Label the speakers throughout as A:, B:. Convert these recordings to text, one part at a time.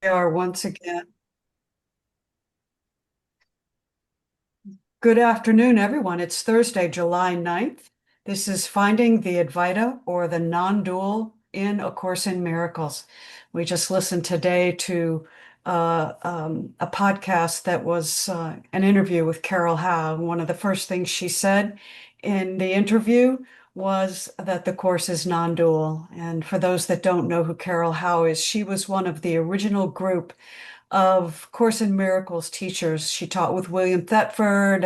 A: We are once again. Good afternoon, everyone. It's Thursday, July 9th. This is Finding the Advaita, or the Non-Dual in A Course in Miracles. We just listened today to a podcast that was an interview with Carol Howe. One of the first things she said in the interview was that the Course is non-dual. And for those that don't know who Carol Howe is, she was one of the original group of Course in Miracles teachers. She taught with William Thetford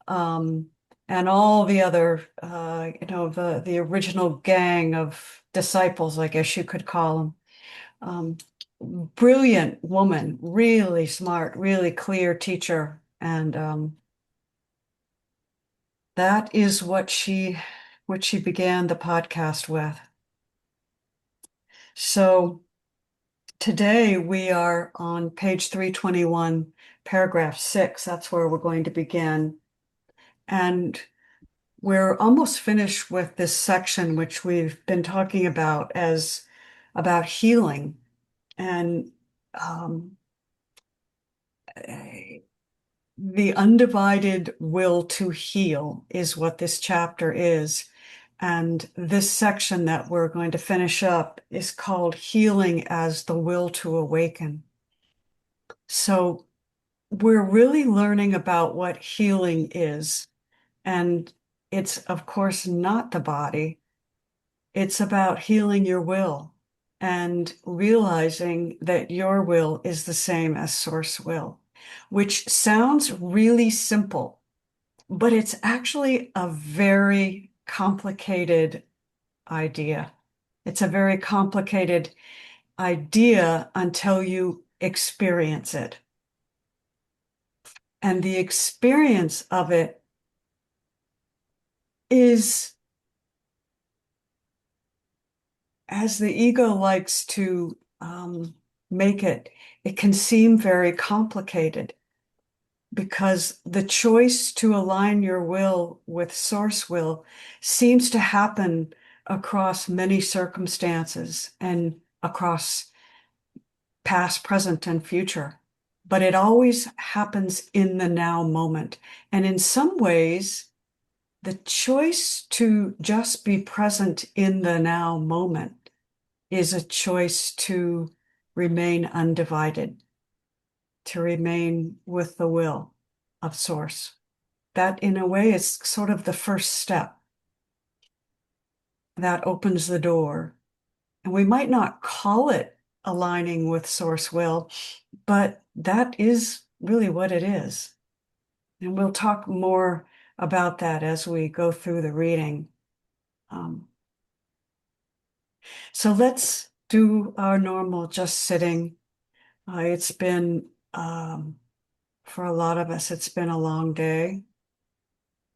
A: um, and all the other, the original gang of disciples, I guess you could call them. Brilliant woman, really smart, really clear teacher, and that is what she began the podcast with. So today we are on page 321, paragraph 6. That's where we're going to begin. And we're almost finished with this section, which we've been talking about as about healing. And um, the undivided will to heal is what this chapter is. And this section that we're going to finish up is called Healing as the Will to Awaken. So we're really learning about what healing is. And it's, of course, not the body. It's about healing your will and realizing that your will is the same as source will, which sounds really simple, but it's actually a very complicated idea. It's a very complicated idea until you experience it. And the experience of it is, as the ego likes to make it, it can seem very complicated because the choice to align your will with source will seems to happen across many circumstances and across past, present, and future. But it always happens in the now moment. And in some ways, the choice to just be present in the now moment is a choice to remain undivided, to remain with the will of Source. That, in a way, is sort of the first step. That opens the door. And we might not call it aligning with Source will, but that is really what it is. And we'll talk more about that as we go through the reading. Um, so let's do our normal just sitting. It's been, for a lot of us, it's been a long day,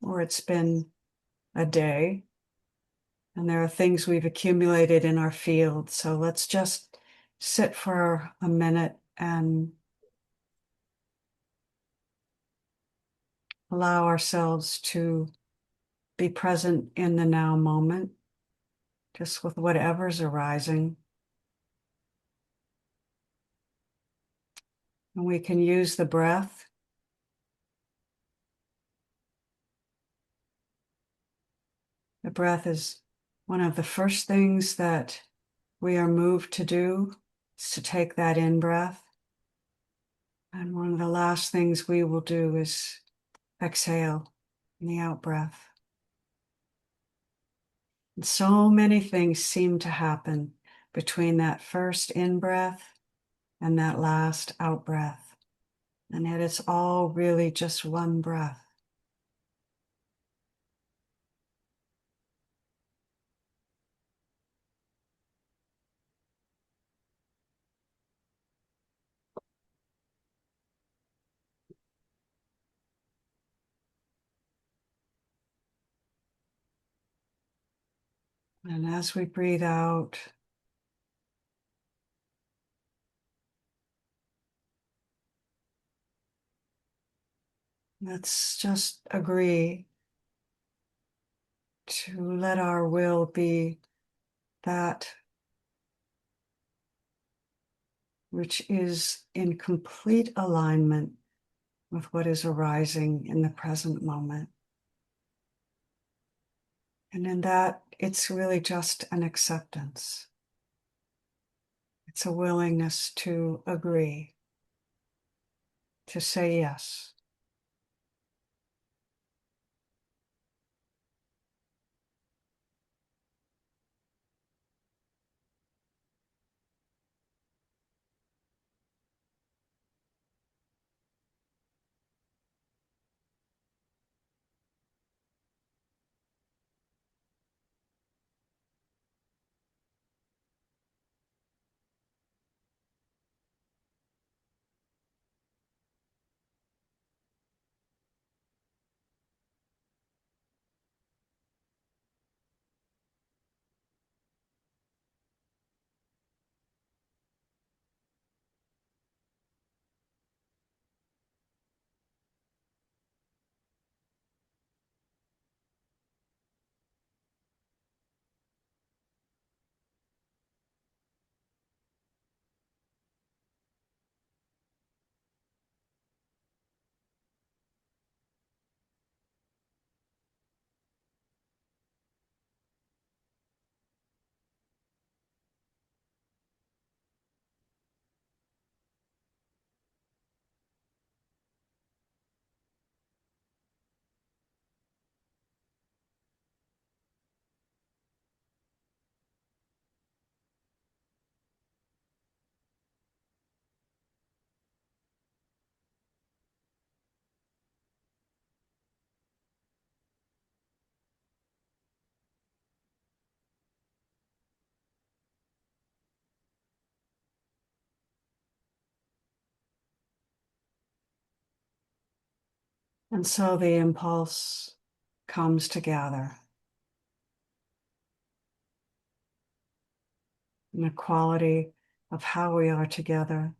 A: or it's been a day, and there are things we've accumulated in our field. So let's just sit for a minute and allow ourselves to be present in the now moment, just with whatever's arising. And we can use the breath. The breath is one of the first things that we are moved to do, is to take that in breath. And one of the last things we will do is exhale in the out breath. And so many things seem to happen between that first in breath and that last out breath. And yet it's all really just one breath. And as we breathe out, let's just agree to let our will be that which is in complete alignment with what is arising in the present moment. And in that, it's really just an acceptance. It's a willingness to agree, to say yes. And so the impulse comes to gather in the quality of how we are together.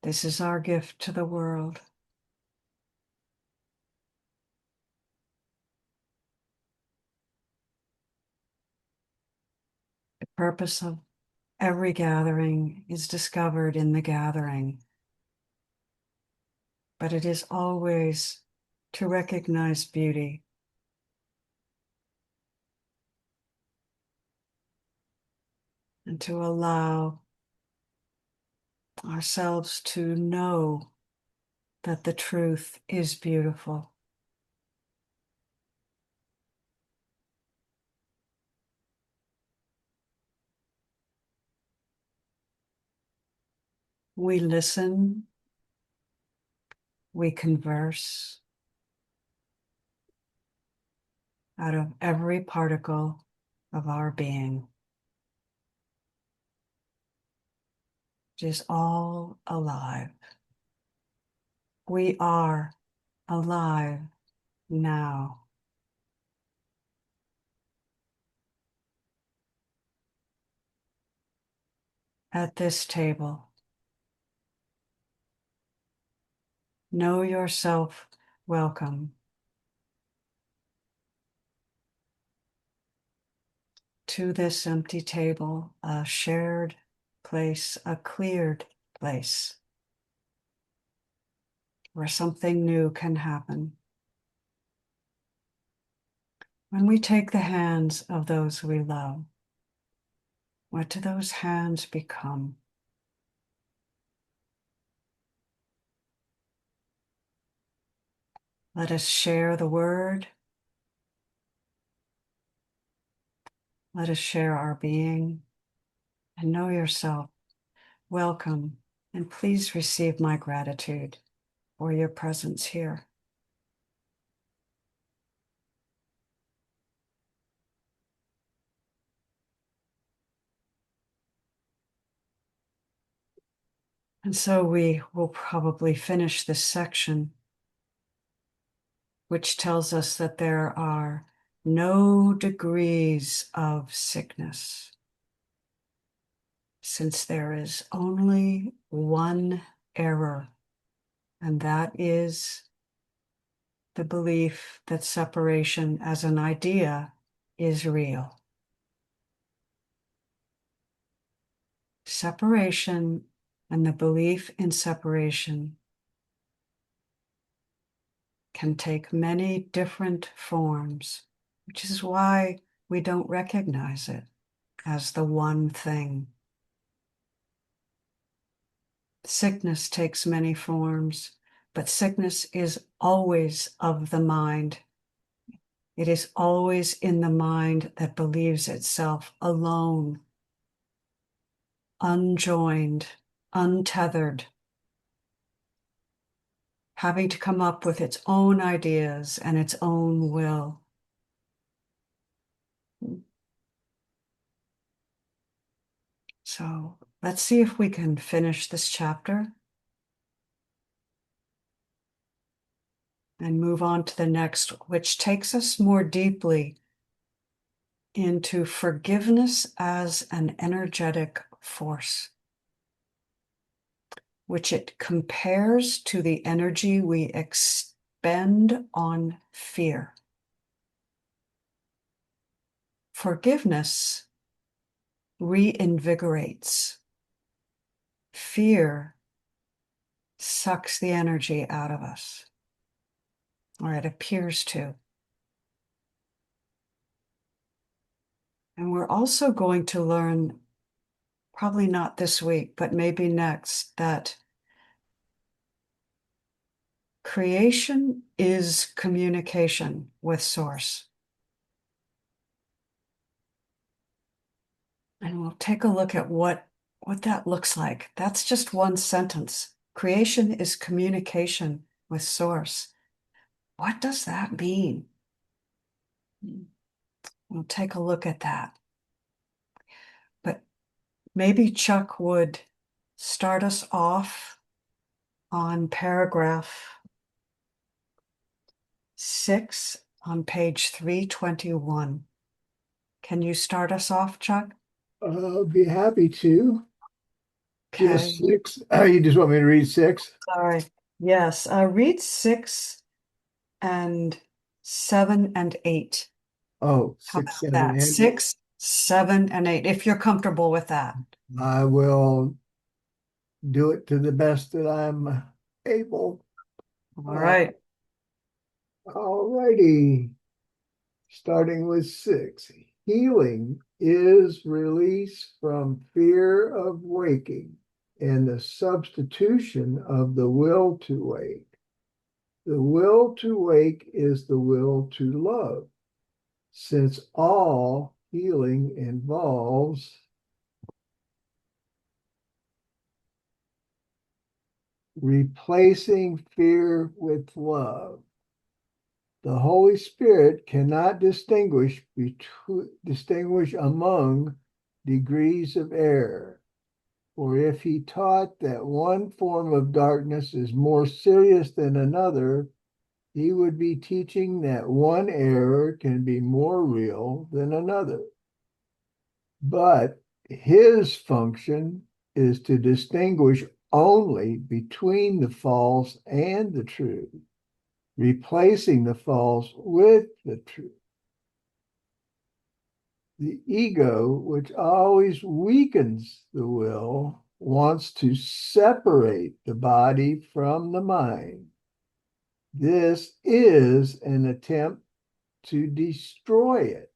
A: This is our gift to the world. The purpose of every gathering is discovered in the gathering, but it is always to recognize beauty, and to allow ourselves to know that the truth is beautiful. We listen, we converse out of every particle of our being. It is all alive. We are alive now. At this table, know yourself welcome to this empty table, a shared place, a cleared place where something new can happen. When we take the hands of those we love, what do those hands become? Let us share the word. Let us share our being and know yourself. Welcome, and please receive my gratitude for your presence here. And so we will probably finish this section, which tells us that there are no degrees of sickness, since there is only one error, and that is the belief that separation as an idea is real. separation and the belief in separation can take many different forms, which is why we don't recognize it as the one thing. Sickness takes many forms, but sickness is always of the mind. It is always in the mind that believes itself alone, unjoined, untethered, having to come up with its own ideas and its own will. So let's see if we can finish this chapter and move on to the next, which takes us more deeply into forgiveness as an energetic force, which it compares to the energy we expend on fear. Forgiveness reinvigorates. Fear sucks the energy out of us, or it appears to. And we're also going to learn, probably not this week, but maybe next, that creation is communication with Source. And we'll take a look at what that looks like. That's just one sentence. Creation is communication with Source. What does that mean? We'll take a look at that. But maybe Chuck would start us off on paragraph 6 on page 321. Can you start us off, Chuck?
B: I'll be happy to. Just
A: Okay.
B: 6. You just want me to read 6?
A: Sorry. Yes. Read 6 and 7 and 8.
B: Oh,
A: How
B: 6,
A: about
B: 7,
A: that?
B: and 8.
A: 6, 7, and 8, if you're comfortable with that.
B: I will do it to the best that I'm able.
A: All
B: Uh,
A: right.
B: all righty. Starting with 6. Healing is release from fear of waking and the substitution of the will to wake. The will to wake is the will to love, since all healing involves replacing fear with love. The Holy Spirit cannot distinguish among degrees of error. For if he taught that one form of darkness is more serious than another, he would be teaching that one error can be more real than another. But his function is to distinguish only between the false and the true, replacing the false with the true. The ego, which always weakens the will, wants to separate the body from the mind. This is an attempt to destroy it,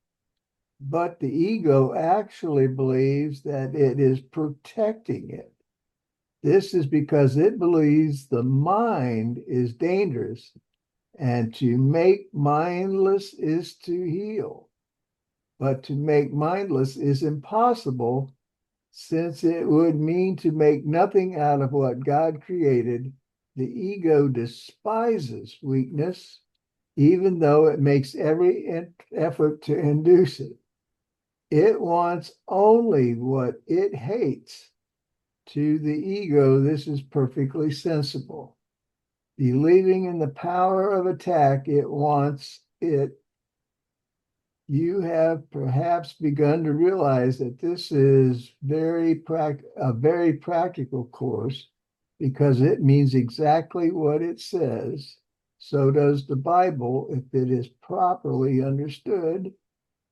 B: but the ego actually believes that it is protecting it. This is because it believes the mind is dangerous, and to make mindless is to heal. But to make mindless is impossible, since it would mean to make nothing out of what God created. The ego despises weakness, even though it makes every effort to induce it. It wants only what it hates. To the ego, this is perfectly sensible. Believing in the power of attack, it wants it. You have perhaps begun to realize that this is a very practical course because it means exactly what it says. So does the Bible if it is properly understood.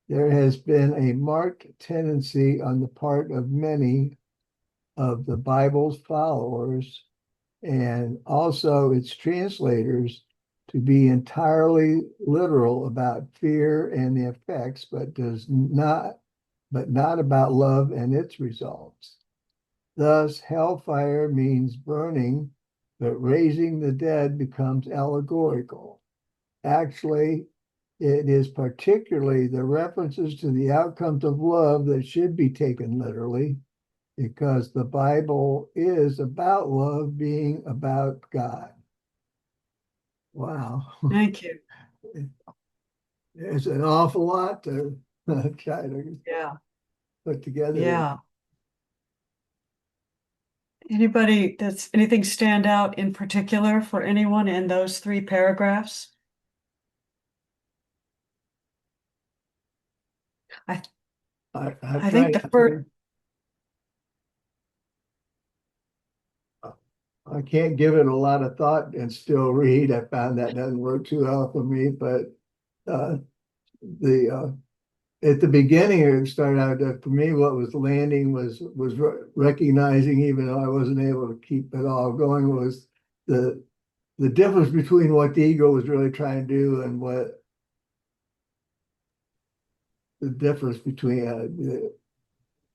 B: There has been a marked tendency on the part of many of the Bible's followers and also its translators to be entirely literal about fear and the effects, but not about love and its results. Thus, hellfire means burning, but raising the dead becomes allegorical. Actually, it is particularly the references to the outcomes of love that should be taken literally, because the Bible is about love being about God. Wow.
A: Thank you.
B: There's an awful lot to try to
A: Yeah.
B: put together.
A: Yeah. Anything stand out in particular for anyone in those 3 paragraphs? I
B: I'm
A: I think
B: trying
A: the first,
B: I can't give it a lot of thought and still read. I found that doesn't work too well for me, but the at the beginning it started out for me what was landing was recognizing, even though I wasn't able to keep it all going, was the difference between what the ego was really trying to do and what the difference between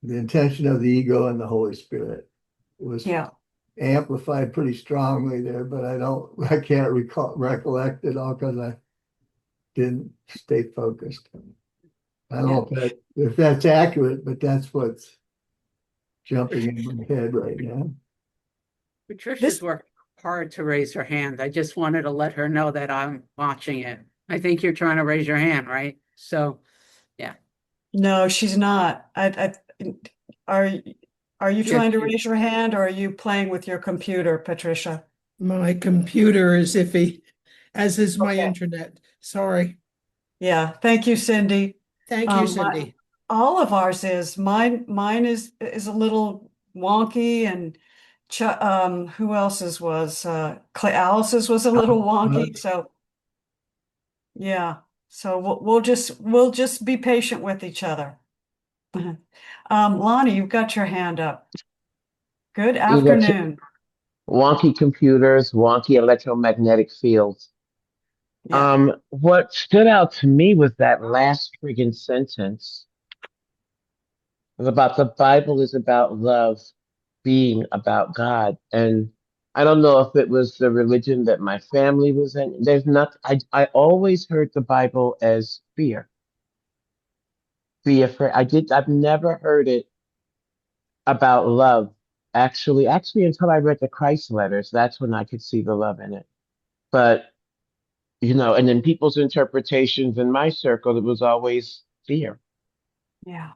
B: the intention of the ego and the Holy Spirit was
A: yeah,
B: amplified pretty strongly there, but I can't recollect it all because I didn't stay focused. I don't
A: yeah.
B: know if that's accurate, but that's what's jumping in my head right now.
A: This
C: Patricia's worked hard to raise her hand. I just wanted to let her know that I'm watching it. I think you're trying to raise your hand, right? So, yeah.
A: No, she's not. Are are you
C: Yes,
A: trying to
C: she-
A: raise your hand or are you playing with your computer, Patricia?
D: My computer is iffy, as is my
A: Okay.
D: internet. Sorry.
A: Yeah, thank you, Cindy.
D: Thank you,
A: My,
D: Cindy.
A: all of ours is mine is a little wonky and who else's was Alice's was a little wonky. So yeah, so we'll just be patient with each other. Lonnie, you've got your hand up. Good
E: You got
A: afternoon.
E: wonky computers, wonky electromagnetic fields.
A: Yeah,
E: What stood out to me was that last friggin' sentence. It was about the Bible is about love being about God. And I don't know if it was the religion that my family was in. There's not I always heard the Bible as fear. Be afraid. I've never heard it about love. Actually until I read the Christ letters, that's when I could see the love in it. But and then people's interpretations in my circle, it was always fear.
A: yeah,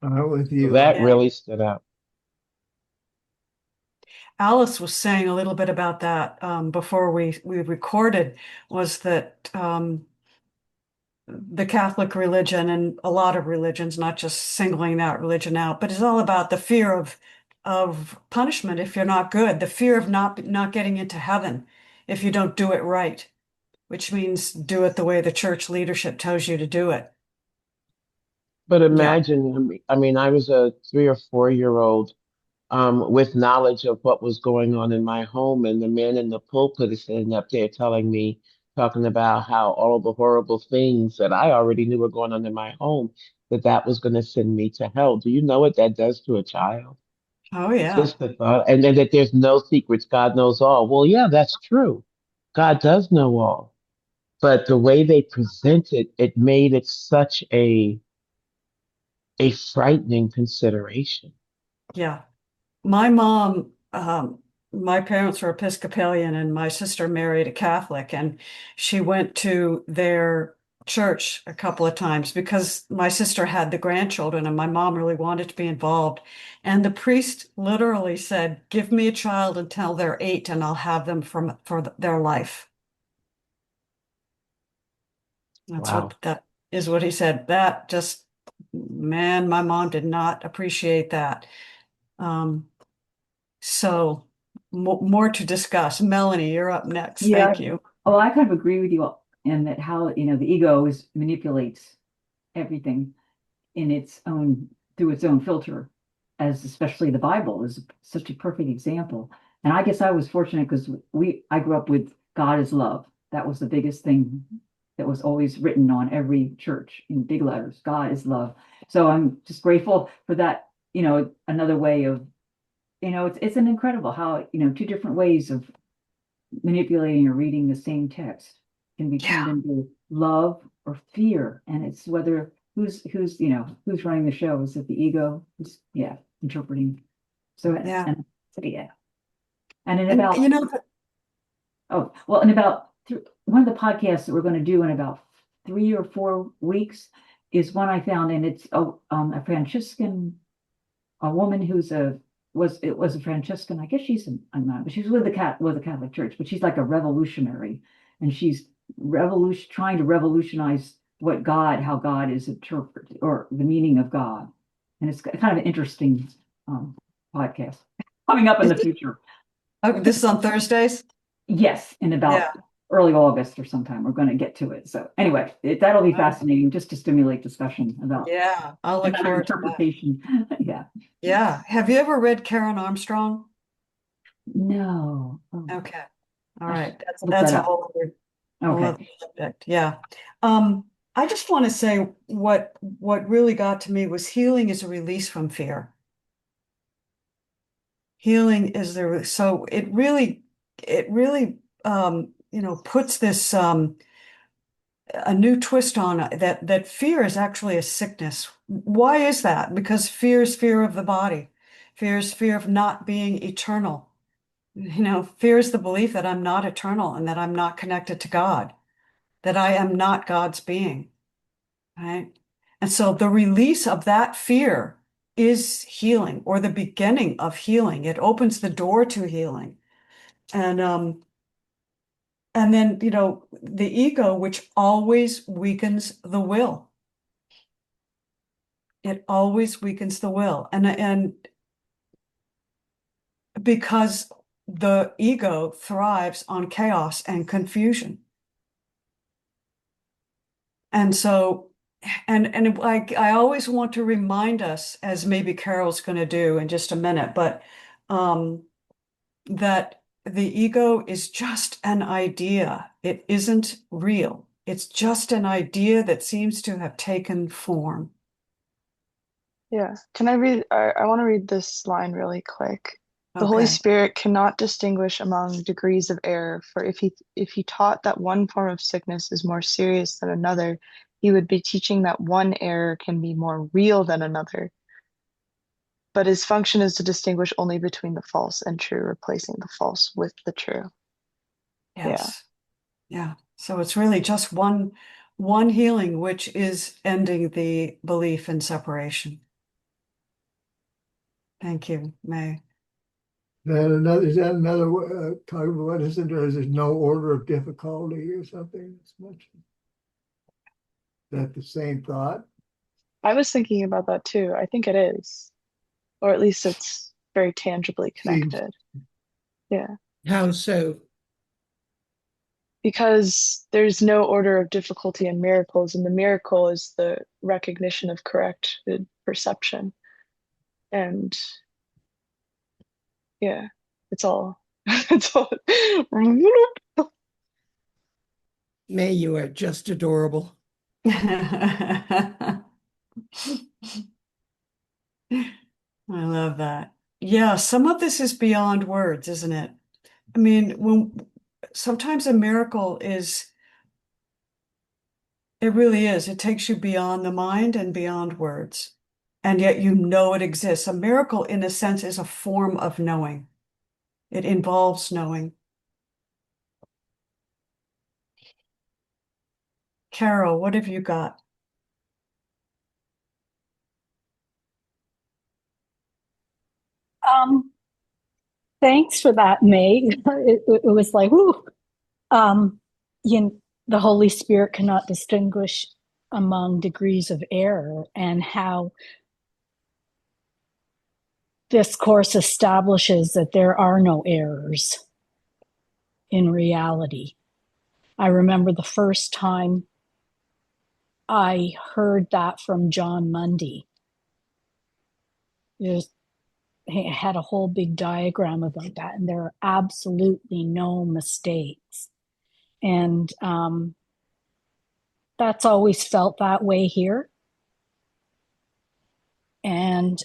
B: I'm with
E: So
B: you.
E: that
A: yeah.
E: really stood out.
A: Alice was saying a little bit about that before we recorded, was that the Catholic religion and a lot of religions, not just singling that religion out, but it's all about the fear of punishment if you're not good, the fear of not getting into heaven if you don't do it right, which means do it the way the church leadership tells you to do it.
E: But
A: Yeah.
E: imagine, I mean, I was a 3 or 4 year old with knowledge of what was going on in my home, and the man in the pulpit is sitting up there telling me, talking about how all the horrible things that I already knew were going on in my home, that was going to send me to hell. Do you know what that does to a child?
A: Oh yeah.
E: Just the thought, and then that there's no secrets. God knows all. Well, yeah, that's true. God does know all. But the way they present it, it made it such a frightening consideration.
A: Yeah. My mom, my parents were Episcopalian and my sister married a Catholic, and she went to their church a couple of times because my sister had the grandchildren and my mom really wanted to be involved. And the priest literally said, "Give me a child until they're 8 and I'll have them for their life."
E: Wow.
A: That is what he said. That just, man, my mom did not appreciate that. Um, So more to discuss. Melanie, you're up next.
F: Yeah.
A: Thank you.
F: Oh, I kind of agree with you in that how, the ego manipulates everything in its own through its own filter. as especially the Bible is such a perfect example. And I guess I was fortunate because I grew up with God is love. That was the biggest thing that was always written on every church in big letters. God is love. So I'm just grateful for that, another way of, it's an incredible how, two different ways of manipulating or reading the same text can be turned
A: Yeah.
F: into love or fear. And it's whether who's running the show. Is it the ego? Who's, interpreting. So,
A: Yeah.
F: and so, yeah. And in
A: And
F: about, in about one of the podcasts that we're going to do in about 3 or 4 weeks is one I found, and it's a Franciscan, a woman who's was a Franciscan. I guess she's I'm not, but she's with the Catholic Church, but she's like a revolutionary, and she's trying to revolutionize how God is interpreted or the meaning of God, and it's kind of an interesting podcast coming up in the future.
A: Oh, this is on Thursdays?
F: Yes, in about early August or sometime. We're going to get to it. So anyway, that'll be fascinating just to stimulate discussion about
A: I'll look
F: another
A: forward to that.
F: interpretation. Yeah.
A: Yeah. Have you ever read Karen Armstrong?
F: No.
A: Okay. All right.
F: look
A: That's
F: that
A: a
F: up.
A: whole other
F: Okay.
A: subject. Yeah. I just want to say what really got to me was healing is a release from fear. Healing is so it really puts this a new twist on it, that fear is actually a sickness. Why is that? Because fear is fear of the body. Fear is fear of not being eternal. Fear is the belief that I'm not eternal and that I'm not connected to God, that I am not God's being, right? And so the release of that fear is healing, or the beginning of healing. It opens the door to healing. And then, the ego, which always weakens the will. It always weakens the will. And because the ego thrives on chaos and confusion. And so, and like, I always want to remind us, as maybe Carol's going to do in just a minute, but that the ego is just an idea. It isn't real. It's just an idea that seems to have taken form.
G: Yeah. Can I read? I want to read this line really quick. The Holy
A: Okay.
G: Spirit cannot distinguish among degrees of error, for if he taught that one form of sickness is more serious than another, he would be teaching that one error can be more real than another. But his function is to distinguish only between the false and true, replacing the false with the true.
A: Yes. Yeah. So it's really just one healing, which is ending the belief in separation. Thank you, May.
B: Is that another talk about what isn't there? Is there no order of difficulty or something? Is that the same thought?
G: I was thinking about that too. I think it is, or at least it's very tangibly connected. Yeah.
D: How so?
G: Because there's no order of difficulty in miracles, and the miracle is the recognition of corrected perception. And yeah, it's all
D: May, you are just adorable.
A: I love that. Yeah, some of this is beyond words, isn't it? I mean, sometimes a miracle it really is. It takes you beyond the mind and beyond words. And yet it exists. A miracle, in a sense, is a form of knowing. It involves knowing. Carol, what have you got?
H: Thanks for that, May. It was like, whoo. The Holy Spirit cannot distinguish among degrees of error, and how this course establishes that there are no errors in reality. I remember the first time I heard that from John Mundy. had a whole big diagram about that, and there are absolutely no mistakes. And that's always felt that way here. And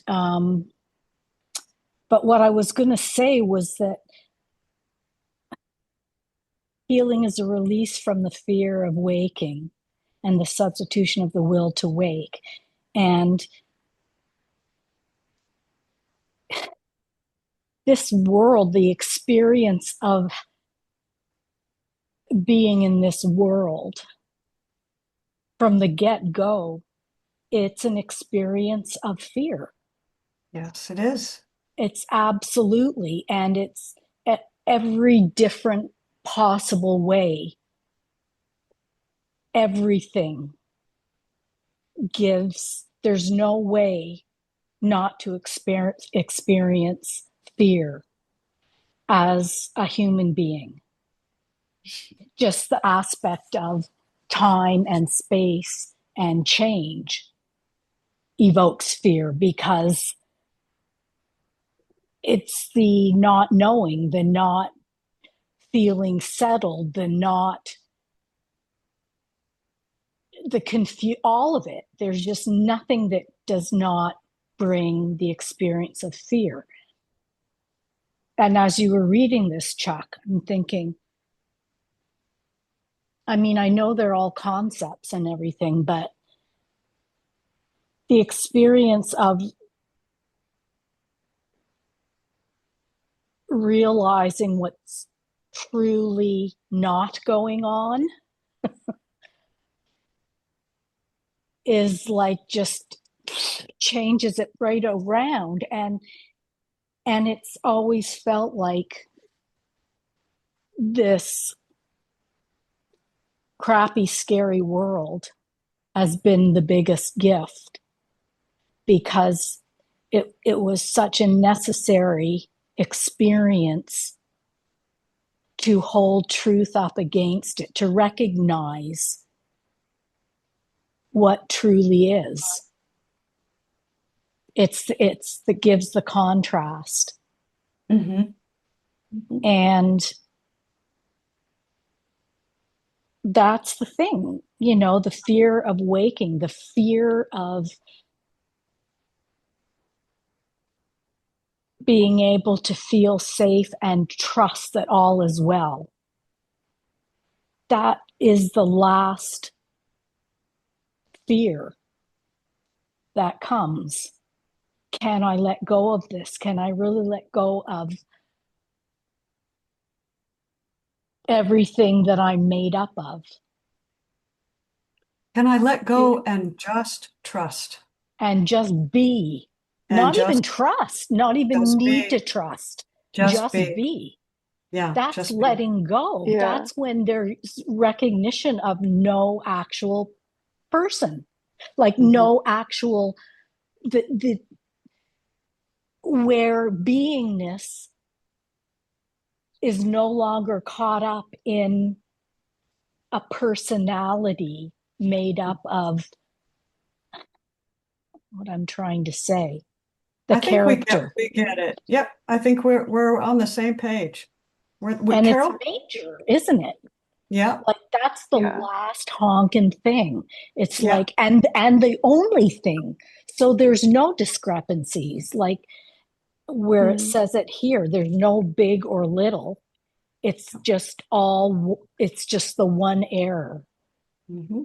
H: but what I was going to say was that healing is a release from the fear of waking and the substitution of the will to wake. And this world, the experience of being in this world from the get-go, it's an experience of fear.
A: Yes, it is.
H: It's absolutely, and it's at every different possible way. Everything gives, there's no way not to experience fear as a human being. Just the aspect of time and space and change evokes fear, because it's the not knowing, the not feeling settled, the not, all of it. There's just nothing that does not bring the experience of fear. And as you were reading this, Chuck, I'm thinking, I mean, I know they're all concepts and everything, but the experience of realizing what's truly not going on is like just changes it right around. And it's always felt like this crappy, scary world has been the biggest gift, because it was such a necessary experience to hold truth up against it, to recognize what truly is. It's that gives the contrast.
A: Mm-hmm.
H: And that's the thing, the fear of waking, the fear of being able to feel safe and trust that all is well. That is the last fear that comes. Can I let go of this? Can I really let go of everything that I'm made up of?
A: Can I let go and just trust?
H: And just be.
A: And
H: not
A: just,
H: even trust, not even need
A: be.
H: to trust.
A: Just be.
H: Be.
A: Yeah.
H: That's
A: just
H: letting go.
G: Yeah.
H: That's when there's recognition of no actual person, like no actual, the where beingness is no longer caught up in a personality made up of what I'm trying to say, the
A: I think
H: character.
A: we get it. Yep. I think we're on the same page.
H: And
A: Carol?
H: it's major, isn't it?
A: Yeah.
H: Like that's the
G: Yeah.
H: last honking thing. It's
A: Yeah.
H: like, and the only thing. So there's no discrepancies, like where it says it here, there's no big or little. It's just it's just the one error.
A: Mm-hmm.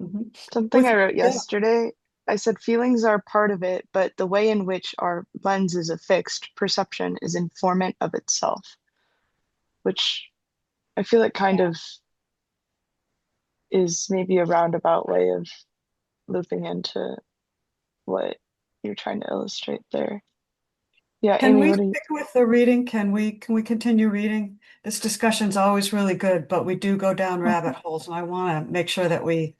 A: Mm-hmm.
G: Something I wrote
A: Yeah.
G: yesterday, I said feelings are part of it, but the way in which our lens is affixed, perception is informant of itself, which I feel like kind of is maybe a roundabout way of looping into what you're trying to illustrate there. Yeah,
A: Can
G: Amy,
A: we
G: what do you?
A: stick with the reading? Can we continue reading? This discussion's always really good, but we do go down rabbit holes, and I want to make sure that we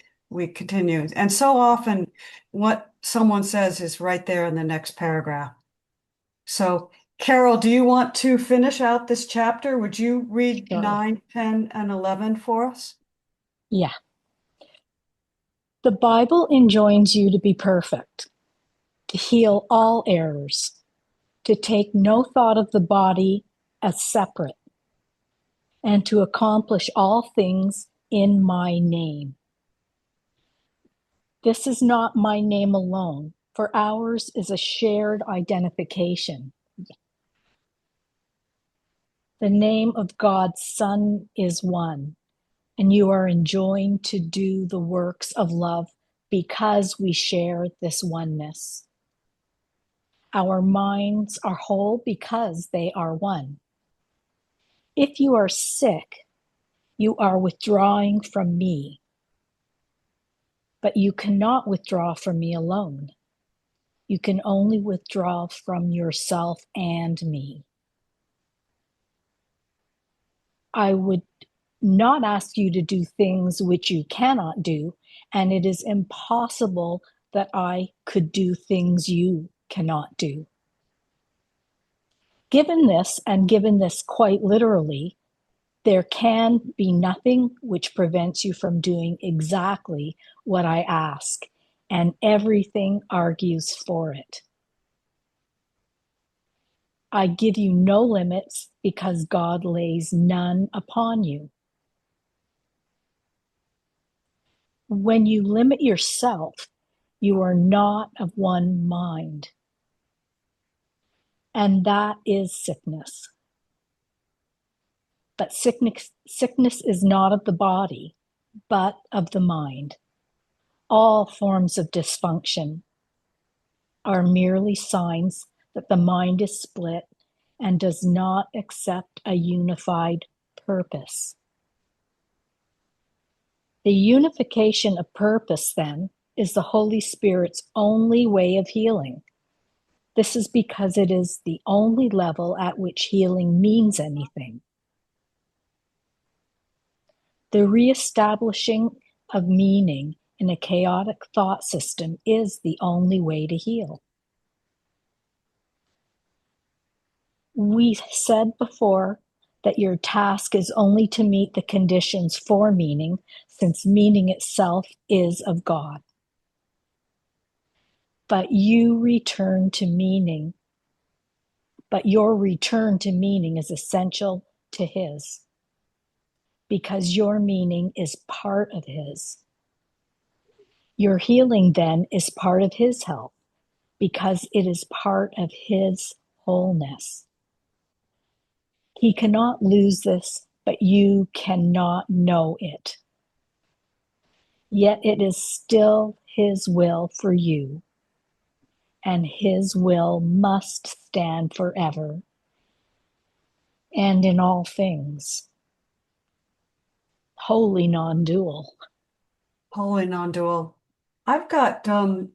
A: continue. And so often what someone says is right there in the next paragraph. So, Carol, do you want to finish out this chapter? Would you read
H: Sure.
A: 9, 10, and 11 for us?
H: Yeah. The Bible enjoins you to be perfect, to heal all errors, to take no thought of the body as separate, and to accomplish all things in my name. This is not my name alone, for ours is a shared identification. The name of God's Son is one, and you are enjoined to do the works of love because we share this oneness. Our minds are whole because they are one. If you are sick, you are withdrawing from me, but you cannot withdraw from me alone. You can only withdraw from yourself and me. I would not ask you to do things which you cannot do, and it is impossible that I could do things you cannot do. Given this, and given this quite literally, there can be nothing which prevents you from doing exactly what I ask, and everything argues for it. I give you no limits because God lays none upon you. When you limit yourself, you are not of one mind. And that is sickness. But sickness is not of the body, but of the mind. All forms of dysfunction are merely signs that the mind is split and does not accept a unified purpose. The unification of purpose, then, is the Holy Spirit's only way of healing. This is because it is the only level at which healing means anything. The reestablishing of meaning in a chaotic thought system is the only way to heal. We said before that your task is only to meet the conditions for meaning, since meaning itself is of God. But your return to meaning is essential to His, because your meaning is part of His. Your healing then is part of His health, because it is part of His wholeness. He cannot lose this, but you cannot know it. Yet it is still His will for you, and His will must stand forever and in all things. Wholly non-dual.
A: Wholly non-dual. I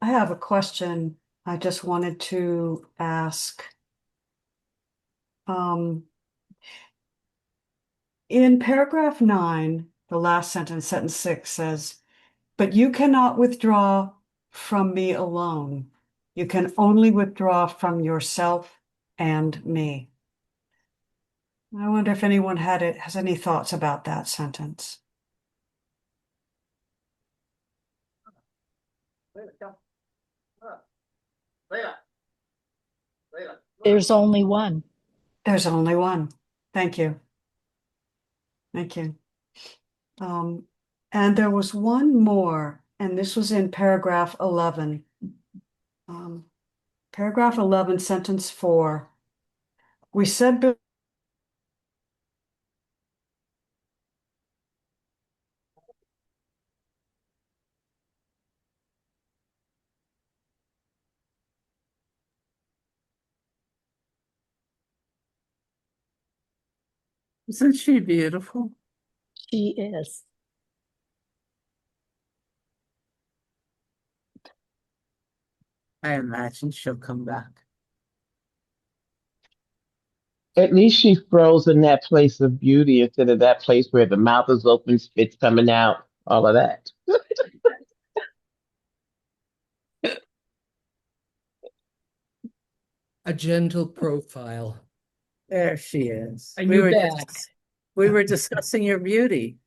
A: have a question I just wanted to ask. In paragraph 9, the last sentence, sentence 6 says, "But you cannot withdraw from me alone. You can only withdraw from yourself and me." I wonder if anyone has any thoughts about that sentence.
H: There's only one.
A: There's only one. Thank you. Thank you. And there was one more, and this was in paragraph 11. Paragraph 11, sentence 4. We said
C: Isn't she beautiful?
H: She is.
C: I imagine she'll come back.
E: At least she froze in that place of beauty instead of that place where the mouth is open, spit's coming out, all of that.
D: A gentle profile.
C: There she is.
D: And you're back.
C: We were discussing your beauty.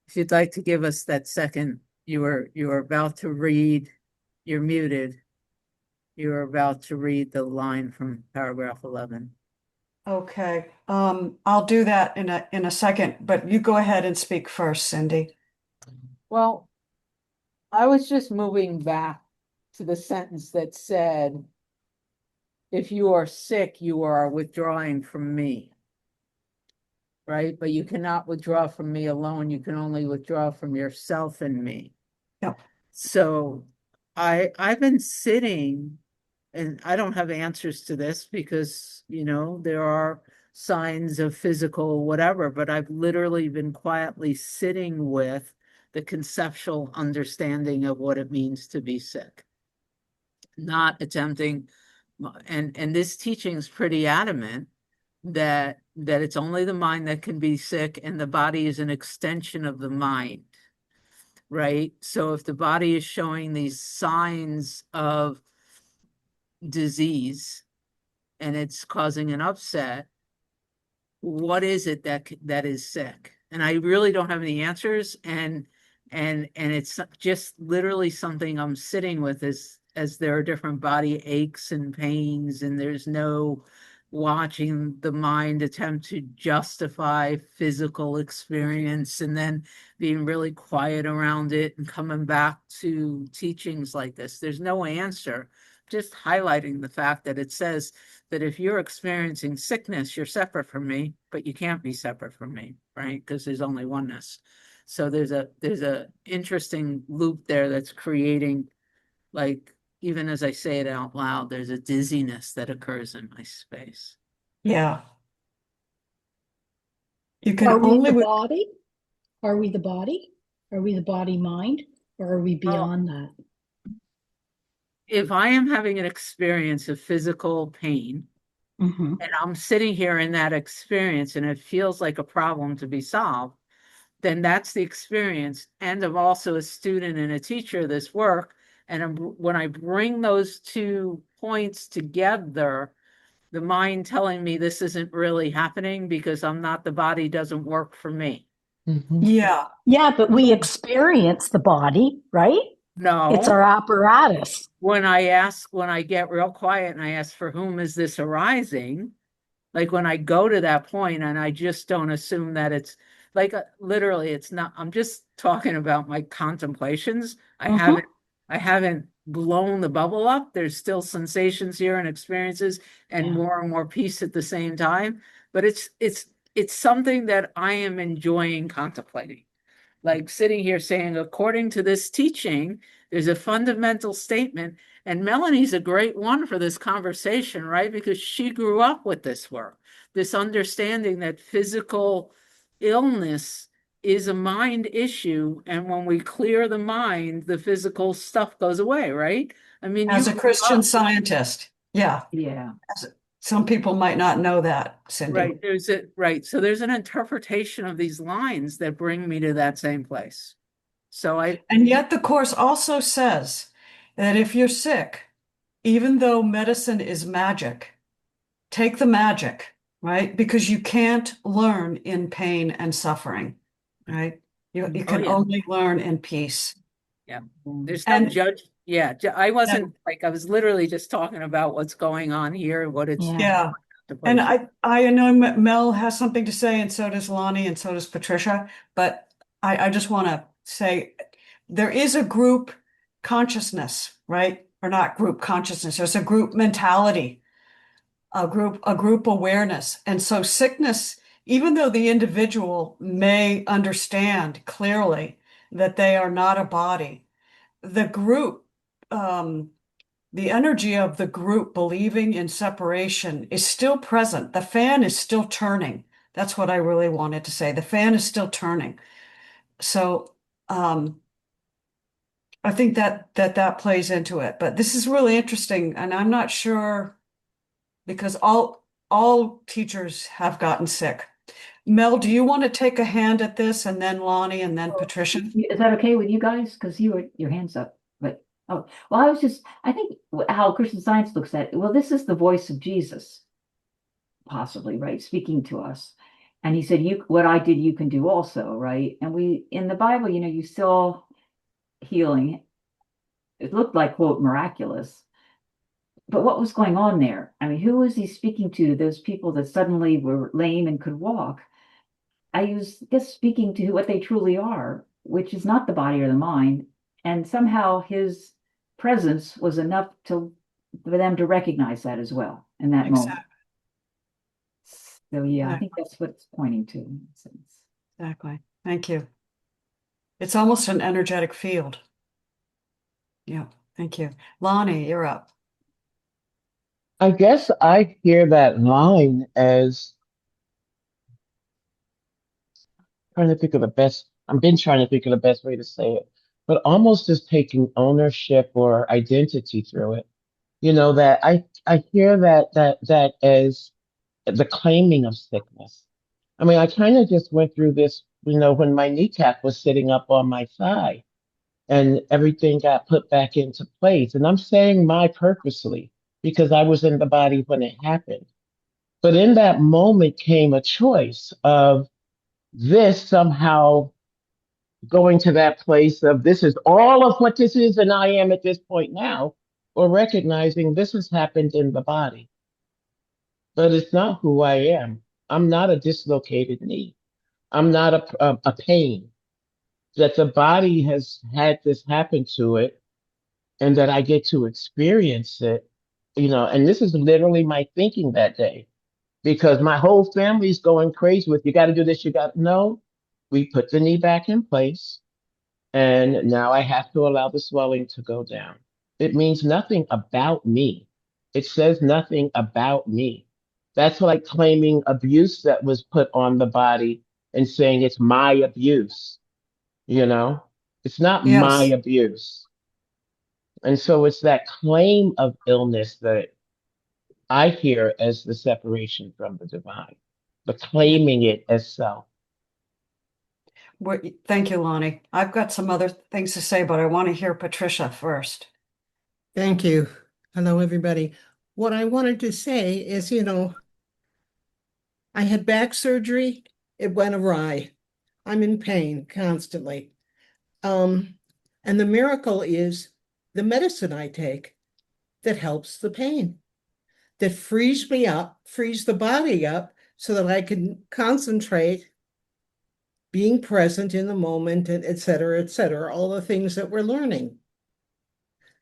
C: If you'd like to give us that second, you were about to read. You're muted. You're about to read the line from paragraph 11.
A: Okay. I'll do that in a second, but you go ahead and speak first, Cindy.
C: Well, I was just moving back to the sentence that said, if you are sick, you are withdrawing from me. Right? But you cannot withdraw from me alone. You can only withdraw from yourself and me.
A: Yep.
C: So I've been sitting, and I don't have answers to this because, there are signs of physical whatever, but I've literally been quietly sitting with the conceptual understanding of what it means to be sick. Not attempting, and this teaching is pretty adamant that it's only the mind that can be sick, and the body is an extension of the mind, right? So if the body is showing these signs of disease and it's causing an upset, what is it that is sick? And I really don't have any answers, and it's just literally something I'm sitting with as there are different body aches and pains, and there's no watching the mind attempt to justify physical experience and then being really quiet around it and coming back to teachings like this. There's no answer, just highlighting the fact that it says that if you're experiencing sickness, you're separate from me, but you can't be separate from me, right? Because there's only oneness. So there's a interesting loop there that's creating, like, even as I say it out loud, there's a dizziness that occurs in my space.
A: Yeah. You can
H: Are we
A: only
H: the body? Are we the body? Are we the body mind? Or are we beyond that?
C: If I am having an experience of physical pain, and I'm sitting here in that experience and it feels like a problem to be solved, then that's the experience. And I'm also a student and a teacher of this work. And when I bring those 2 points together, the mind telling me this isn't really happening because I'm not, the body doesn't work for me.
A: Yeah.
H: Yeah, but we experience the body, right?
C: No.
H: It's our apparatus.
C: When I get real quiet and I ask, for whom is this arising? Like when I go to that point and I just don't assume that it's like, literally, it's not, I'm just talking about my contemplations. I haven't blown the bubble up. There's still sensations here and experiences and more peace at the same time. But it's something that I am enjoying contemplating. Like sitting here saying, according to this teaching, there's a fundamental statement. And Melanie's a great one for this conversation, right? Because she grew up with this work, this understanding that physical illness is a mind issue. And when we clear the mind, the physical stuff goes away, right? I mean,
A: As a Christian Scientist. Yeah.
F: Yeah.
A: Some people might not know that, Cindy.
C: Right. So there's an interpretation of these lines that bring me to that same place.
A: And yet the Course also says that if you're sick, even though medicine is magic, take the magic, right? Because you can't learn in pain and suffering, right? You can only learn in peace.
C: Yeah. There's no judge. Yeah. I wasn't like, I was literally just talking about what's going on here, what it's.
A: Yeah. And I know Mel has something to say, and so does Lonnie, and so does Patricia. But I just want to say there is a group consciousness, right? Or not group consciousness. There's a group mentality, a group awareness. And so sickness, even though the individual may understand clearly that they are not a body, the group, the energy of the group believing in separation is still present. The fan is still turning. That's what I really wanted to say. The fan is still turning. So I think that plays into it. But this is really interesting, and I'm not sure because all teachers have gotten sick. Mel, do you want to take a hand at this, and then Lonnie, and then Patricia?
F: Is that okay with you guys? Because your hands up. But I think how Christian Science looks at it. Well, this is the voice of Jesus, possibly, right, speaking to us. And he said, what I did, you can do also, right? And in the Bible, you saw healing. It looked like, quote, miraculous. but what was going on there? I mean, who was he speaking to? Those people that suddenly were lame and could walk. I was just speaking to what they truly are, which is not the body or the mind. And somehow his presence was enough for them to recognize that as well in that moment.
A: Exactly.
F: So yeah, I think that's what it's pointing to in a sense.
A: Exactly. Thank you. It's almost an energetic field. Yeah. Thank you. Lonnie, you're up.
E: I guess I hear that line as trying to think of the best. I've been trying to think of the best way to say it, but almost as taking ownership or identity through it. You know, that I hear that as the claiming of sickness. I mean, I kind of just went through this, you know, when my kneecap was sitting up on my thigh and everything got put back into place. And I'm saying my purposely because I was in the body when it happened. But in that moment came a choice of this somehow going to that place of this is all of what this is and I am at this point now, or recognizing this has happened in the body, but it's not who I am. I'm not a dislocated knee. I'm not a pain. That the body has had this happen to it and that I get to experience it, you know, and this is literally my thinking that day because my whole family's going crazy with you got to do this, you got no, we put the knee back in place and now I have to allow the swelling to go down. It means nothing about me. It says nothing about me. That's like claiming abuse that was put on the body and saying it's my abuse, you know? It's not my
A: Yes.
E: abuse. And so it's that claim of illness that I hear as the separation from the divine, the
A: Yeah.
E: claiming it as self.
A: Thank you, Lonnie. I've got some other things to say, but I want to hear Patricia first.
D: Thank you. Hello, everybody. What I wanted to say is, I had back surgery. It went awry. I'm in pain constantly. Um, and the miracle is the medicine I take that helps the pain, that frees me up, frees the body up so that I can concentrate, being present in the moment, and et cetera, all the things that we're learning.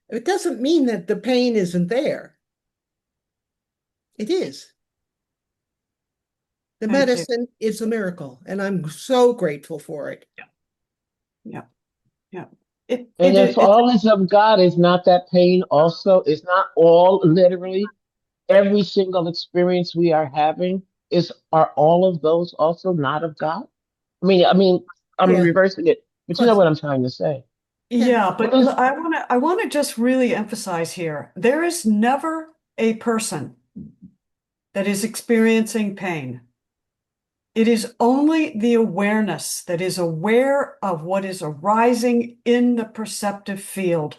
D: It doesn't mean that the pain isn't there. It is. The
A: Thank you.
D: medicine is a miracle, and I'm so grateful for it.
A: Yeah. Yeah. It
E: And
A: it
E: if
A: it
E: all is of God, is not that pain also, is not all literally every single experience we are having, is are all of those also not of God? I mean, I'm
D: Yeah, of
E: reversing it, but you know
D: course.
E: what I'm trying to say.
D: Yeah,
A: Yeah,
E: What
A: but
E: is
A: I want to just really emphasize here. There is never a person that is experiencing pain. It is only the awareness that is aware of what is arising in the perceptive field.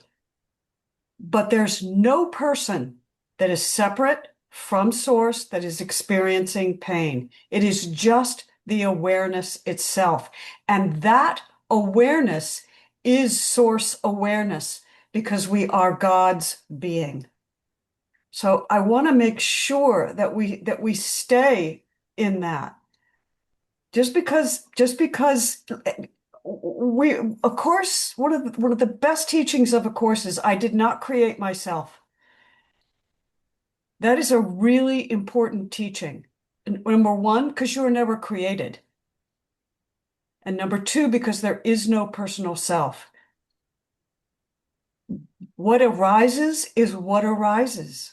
A: But there's no person that is separate from source that is experiencing pain. It is just the awareness itself. And that awareness is source awareness because we are God's being. So I want to make sure that we stay in that. Just because we a course, one of the best teachings of a course is I did not create myself. That is a really important teaching. Number one, because you were never created. And number two, because there is no personal self. What arises is what arises.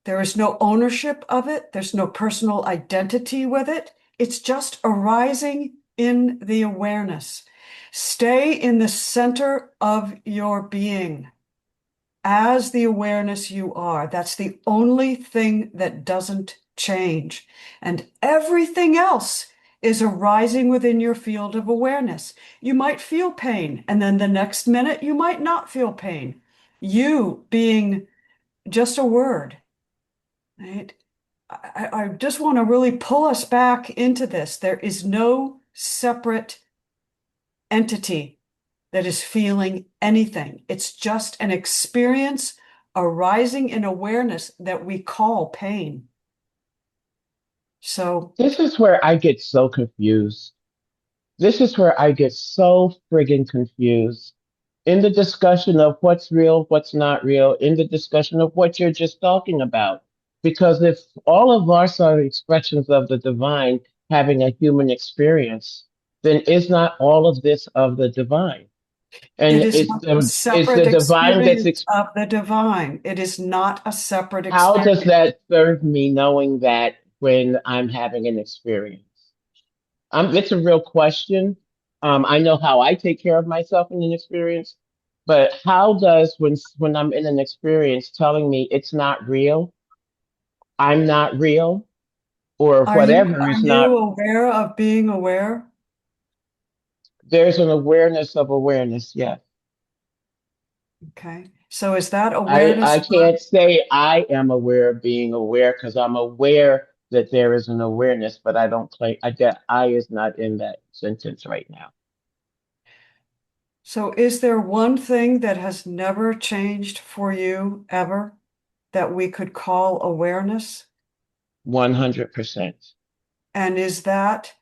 A: There is no ownership of it. There's no personal identity with it. It's just arising in the awareness. Stay in the center of your being as the awareness you are. That's the only thing that doesn't change. And everything else is arising within your field of awareness. You might feel pain, and then the next minute you might not feel pain. You being just a word, right? I just want to really pull us back into this. There is no separate entity that is feeling anything. It's just an experience arising in awareness that we call pain. So
E: This is where I get so confused. This is where I get so friggin' confused. In the discussion of what's real, what's not real, in the discussion of what you're just talking about. Because if all of us are expressions of the divine having a human experience, then is not all of this of the divine?
A: it
E: And
A: is not a
E: it's the
A: separate
E: divine that's
A: experience of the divine. It is not a separate
E: how does
A: experience.
E: that serve me knowing that when I'm having an experience? It's a real question. I know how I take care of myself in an experience, but how does when I'm in an experience telling me it's not real, I'm not real, or whatever
A: Are
E: is
A: you
E: not,
A: aware of being aware?
E: there's an awareness of awareness. Yes.
A: Okay. So is that
E: I
A: awareness?
E: can't say I am aware of being aware because I'm aware that there is an awareness, but I don't claim that I is not in that sentence right now.
A: So is there one thing that has never changed for you ever that we could call awareness?
E: 100%.
A: And is that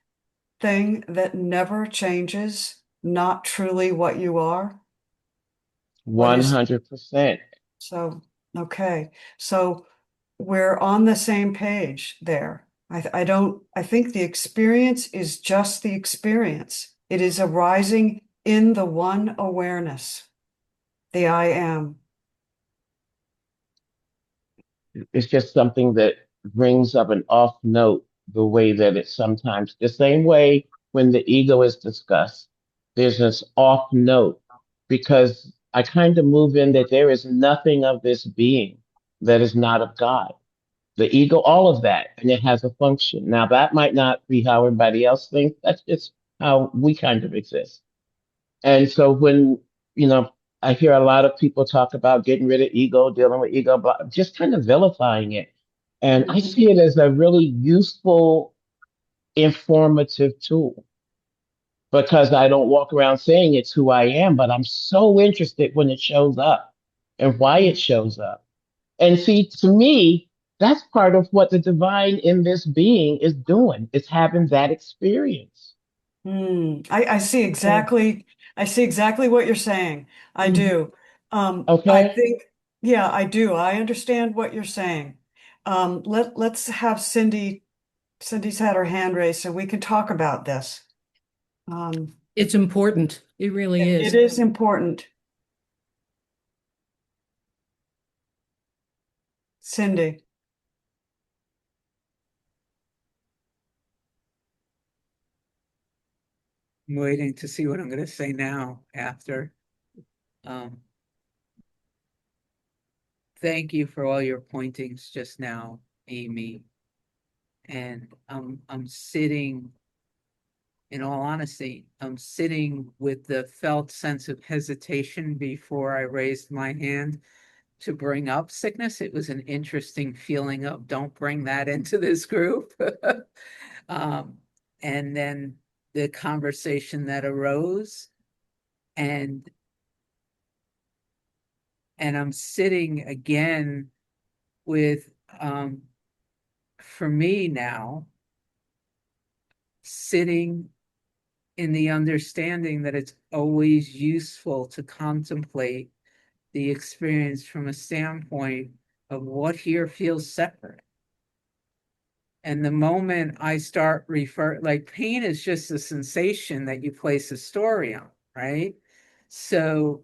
A: thing that never changes not truly what you are? What is
E: 100%.
A: so? Okay. So we're on the same page there. I think the experience is just the experience. It is arising in the one awareness, the I am.
E: It's just something that brings up an off note the way that it's sometimes the same way when the ego is discussed. There's this off note because I kind of move in that there is nothing of this being that is not of God. The ego, all of that, and it has a function. Now, that might not be how everybody else thinks. That's just how we kind of exist. And so when, you know, I hear a lot of people talk about getting rid of ego, dealing with ego, but just kind of vilifying it. And I
A: Mhm.
E: see it as a really useful, informative tool because I don't walk around saying it's who I am, but I'm so interested when it shows up and why it shows up. And see, to me, that's part of what the divine in this being is doing. It's having that experience.
A: I see
D: Okay.
A: I see exactly what you're saying. I
D: Mhm.
A: do. I
E: Okay?
A: think, yeah, I do. I understand what you're saying. Let's have Cindy's had her hand raised so we can talk about this. Um,
D: It's important. It really
A: it
D: is.
A: is important. Cindy.
C: I'm waiting to see what I'm going to say now after. Um, thank you for all your pointings just now, Amy. And I'm sitting, in all honesty, I'm sitting with the felt sense of hesitation before I raised my hand to bring up sickness. It was an interesting feeling of don't bring that into this group. um, and then the conversation that arose, and I'm sitting again with for me now, sitting in the understanding that it's always useful to contemplate the experience from a standpoint of what here feels separate. And the moment I start like pain is just a sensation that you place a story on, right? So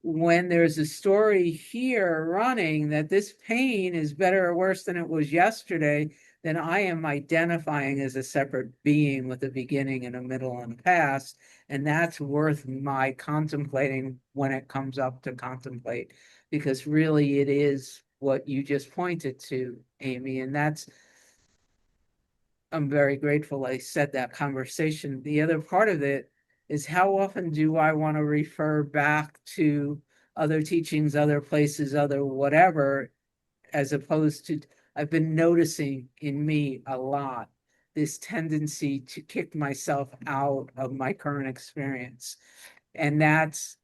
C: when there's a story here running that this pain is better or worse than it was yesterday, then I am identifying as a separate being with a beginning and a middle and a past. And that's worth my contemplating when it comes up to contemplate, because really it is what you just pointed to, Amy. And I'm very grateful I said that conversation. The other part of it is how often do I want to refer back to other teachings, other places, other whatever, as opposed to, I've been noticing in me a lot this tendency to kick myself out of my current experience. And that's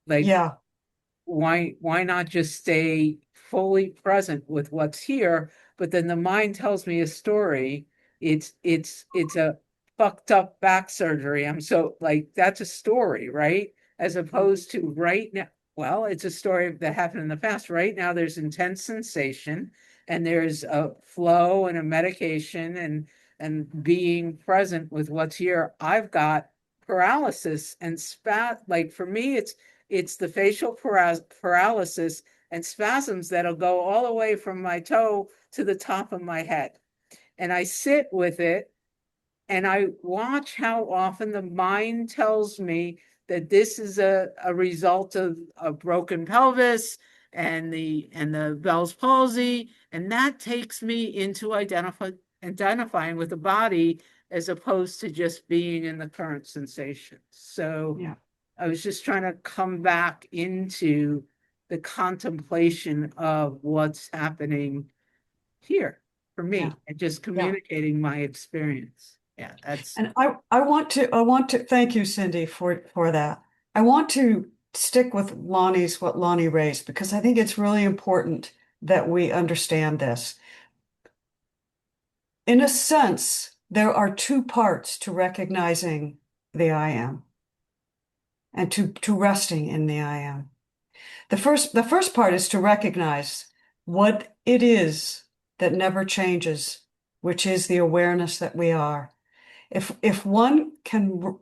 C: like
A: Yeah.
C: why not just stay fully present with what's here? But then the mind tells me a story. It's a fucked up back surgery. I'm so like, that's a story, right? As opposed to right now, well, it's a story that happened in the past. Right now, there's intense sensation and there's a flow and a medication and being present with what's here. I've got paralysis and like for me, it's the facial paralysis and spasms that'll go all the way from my toe to the top of my head. And I sit with it and I watch how often the mind tells me that this is a result of a broken pelvis and the Bell's palsy. And that takes me into identifying with the body as opposed to just being in the current sensation. So
A: Yeah.
C: I was just trying to come back into the contemplation of what's happening here for me
A: Yeah.
C: and just communicating my experience. Yeah,
A: And I want to thank you, Cindy, for that. I want to stick with what Lonnie raised, because I think it's really important that we understand this. In a sense, there are two parts to recognizing the I am and to resting in the I am. The first part is to recognize what it is that never changes, which is the awareness that we are. If one can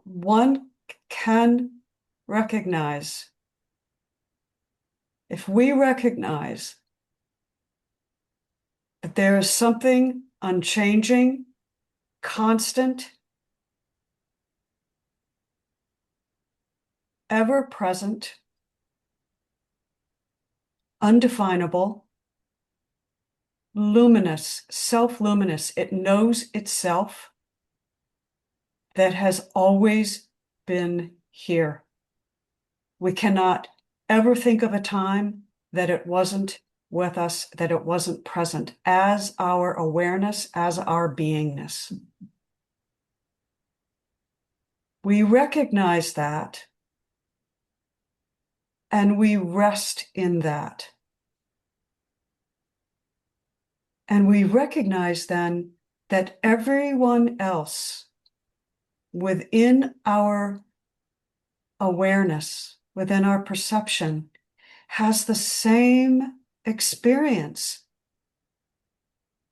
A: recognize, if we recognize that there is something unchanging, constant, ever present, undefinable, luminous, self-luminous, it knows itself, that has always been here. We cannot ever think of a time that it wasn't with us, that it wasn't present as our awareness, as our beingness. We recognize that and we rest in that. And we recognize then that everyone else within our awareness, within our perception, has the same experience.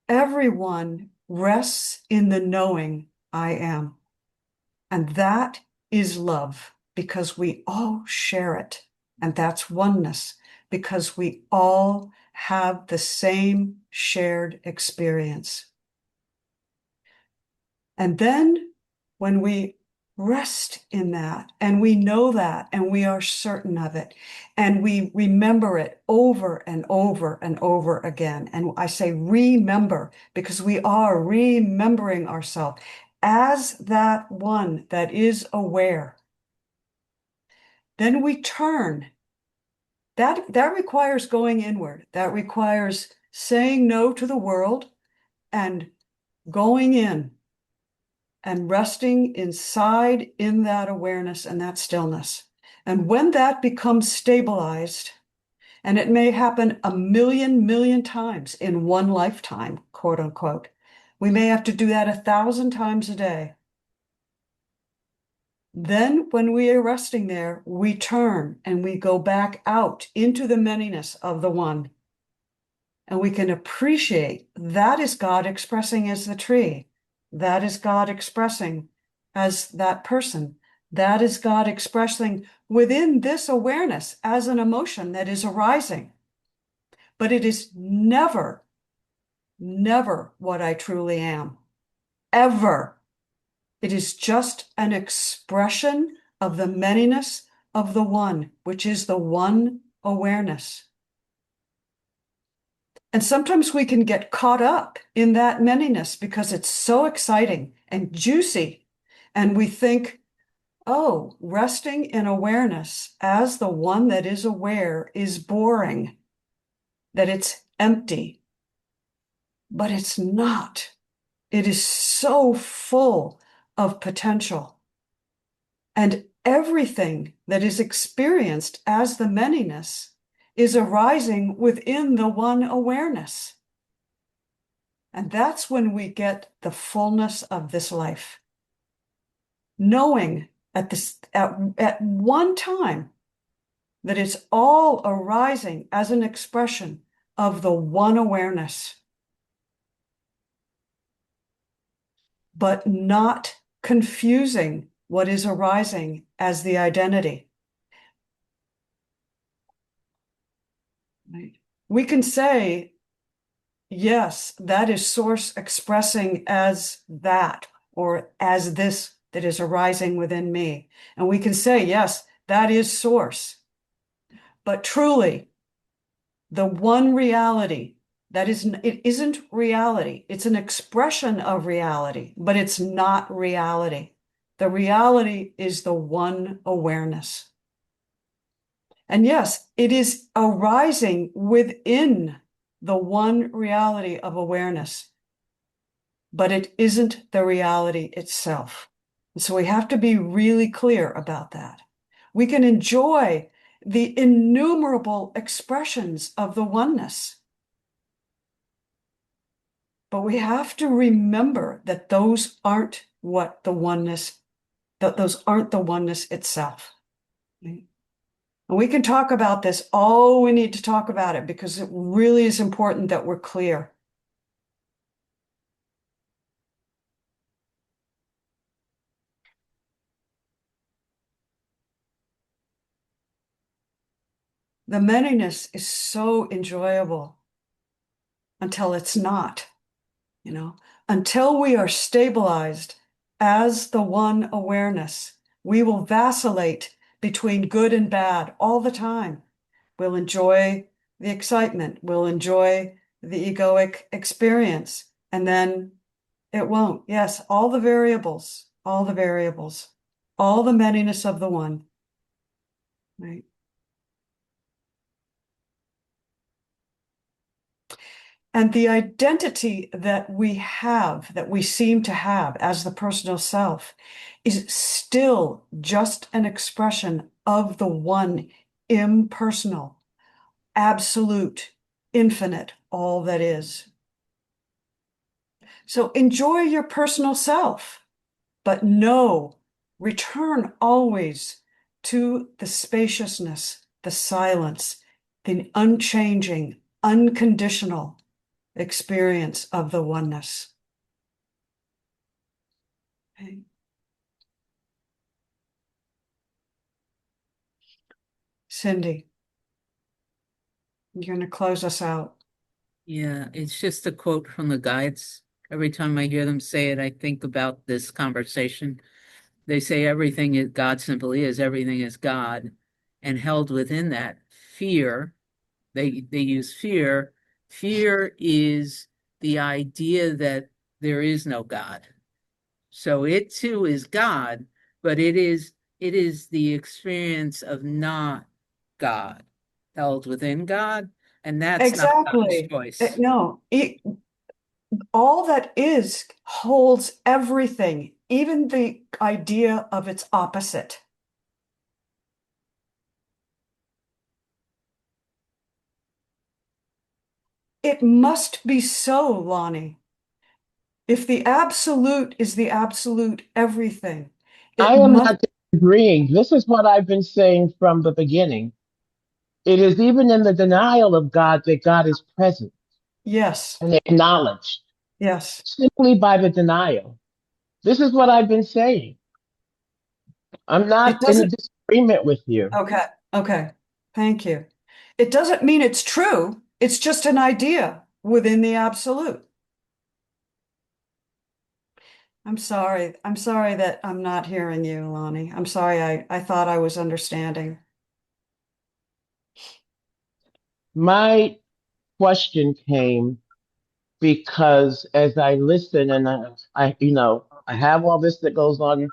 A: Everyone rests in the knowing I am. And that is love, because we all share it. And that's oneness, because we all have the same shared experience. And then when we rest in that, and we know that, and we are certain of it, and we remember it over and over and over again. And I say remember, because we are remembering ourselves as that one that is aware. Then we turn. That requires going inward. That requires saying no to the world and going in and resting inside in that awareness and that stillness. And when that becomes stabilized, and it may happen a million times in one lifetime, quote unquote, we may have to do that 1,000 times a day. Then when we are resting there, we turn and we go back out into the manyness of the one. And we can appreciate that is God expressing as the tree. That is God expressing as that person. That is God expressing within this awareness as an emotion that is arising. But it is never what I truly am. Ever. It is just an expression of the manyness of the one, which is the one awareness. And sometimes we can get caught up in that manyness because it's so exciting and juicy. And we think, oh, resting in awareness as the one that is aware is boring, that it's empty. But it's not. It is so full of potential. And everything that is experienced as the manyness is arising within the one awareness. And that's when we get the fullness of this life. Knowing at one time that it's all arising as an expression of the one awareness, but not confusing what is arising as the identity. Right? We can say, yes, that is source expressing as that, or as this that is arising within me. And we can say, yes, that is source. But truly, the one reality, it isn't reality. It's an expression of reality, but it's not reality. The reality is the one awareness. And yes, it is arising within the one reality of awareness, but it isn't the reality itself. And so we have to be really clear about that. We can enjoy the innumerable expressions of the oneness, but we have to remember that those aren't what the oneness, that those aren't the oneness itself. Right? And we can talk about this all we need to talk about it, because it really is important that we're clear. The manyness is so enjoyable until it's not, until we are stabilized as the one awareness. We will vacillate between good and bad all the time. We'll enjoy the excitement. We'll enjoy the egoic experience. And then it won't. Yes, all the variables, all the manyness of the one. Right? And the identity that we have, that we seem to have as the personal self, is still just an expression of the one impersonal, absolute, infinite, all that is. So enjoy your personal self, but return always to the spaciousness, the silence, the unchanging, unconditional experience of the oneness. Okay. Cindy, you're going to close us out.
C: Yeah, it's just a quote from the guides. Every time I hear them say it, I think about this conversation. They say everything is God simply is, everything is God. And held within that fear, they use fear. Fear is the idea that there is no God. So it too is God, but it is the experience of not God, held within God, and that's not God's
A: Exactly.
C: choice.
A: No, all that is holds everything, even the idea of its opposite. It must be so, Lonnie. If the absolute is the absolute everything,
E: I am not disagreeing. This is what I've been saying from the beginning. It is even in the denial of God that God is present
A: Yes.
E: and acknowledged.
A: Yes.
E: Simply by the denial. This is what I've been saying. I'm not in a disagreement with you.
A: Okay. Okay. Thank you. It doesn't mean it's true. It's just an idea within the absolute. I'm sorry. I'm sorry that I'm not hearing you, Lonnie. I'm sorry. I thought I was understanding.
E: My question came because as I listen and I have all this that goes on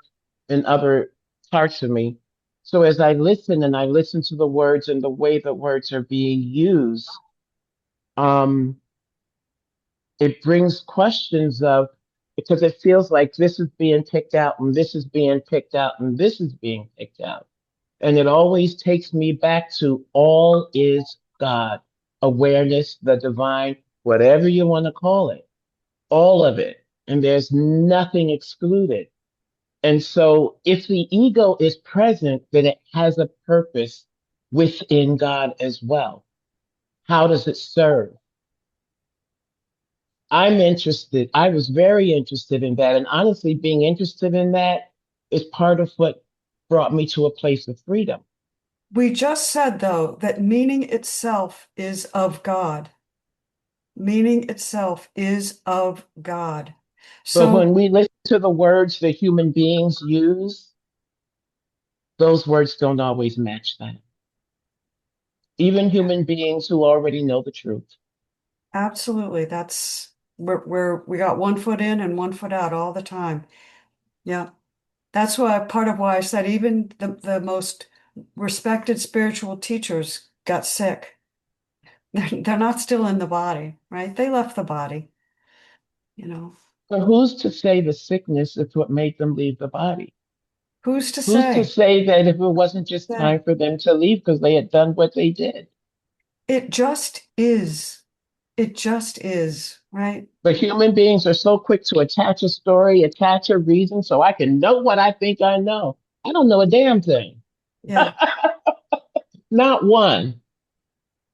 E: in other parts of me. So as I listen and I listen to the words and the way the words are being used, um, it brings questions of, because it feels like this is being picked out and this is being picked out and this is being picked out. And it always takes me back to all is God, awareness, the divine, whatever you want to call it, all of it. And there's nothing excluded. And so if the ego is present, then it has a purpose within God as well. How does it serve? I'm interested. I was very interested in that. And honestly, being interested in that is part of what brought me to a place of freedom.
A: We just said, though, that meaning itself is of God. Meaning itself is of God.
E: But
A: So,
E: when we listen to the words that human beings use, those words don't always match that. Even human beings who already know the truth.
A: absolutely, that's we got one foot in and one foot out all the time. Yeah. That's why part of why I said even the most respected spiritual teachers got sick. They're not still in the body, right? They left the body, you know.
E: But who's to say the sickness is what made them leave the body?
A: Who's to
E: Who's to
A: say?
E: say that if it wasn't just
A: Say.
E: time for them to leave because they had done what they did?
A: It just is. It just is, right?
E: But human beings are so quick to attach a story, attach a reason, so I can know what I think I know. I don't know a damn thing.
A: Yeah.
E: Not one.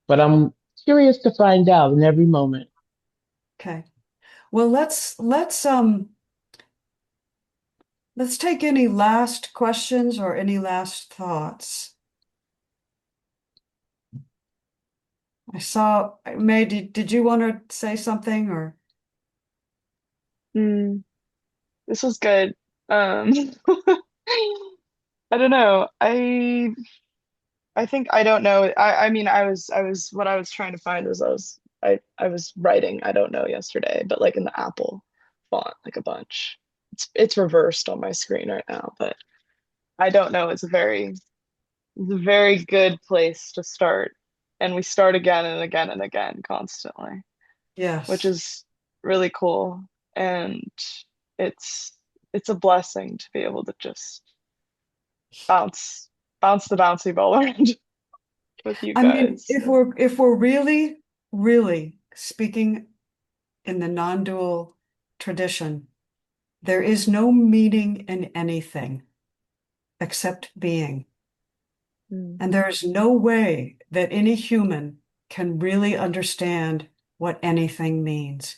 E: But I'm curious to find out in every moment.
A: Okay. Well, let's take any last questions or any last thoughts. I saw May, did you want to say something or
G: This was good. Um, I don't know. I think I don't know. I mean I was what I was trying to find was I was writing I don't know yesterday, but like in the Apple font, like a bunch. It's reversed on my screen right now, but I don't know. It's a very good place to start. And we start again and again and again constantly, which
A: yes.
G: is really cool. And it's it's a blessing to be able to just bounce bounce the bouncy ball around with you
A: I mean,
G: guys.
A: if we're really, really speaking in the non-dual tradition, there is no meaning in anything except being.
G: Mm.
A: And there is no way that any human can really understand what anything means.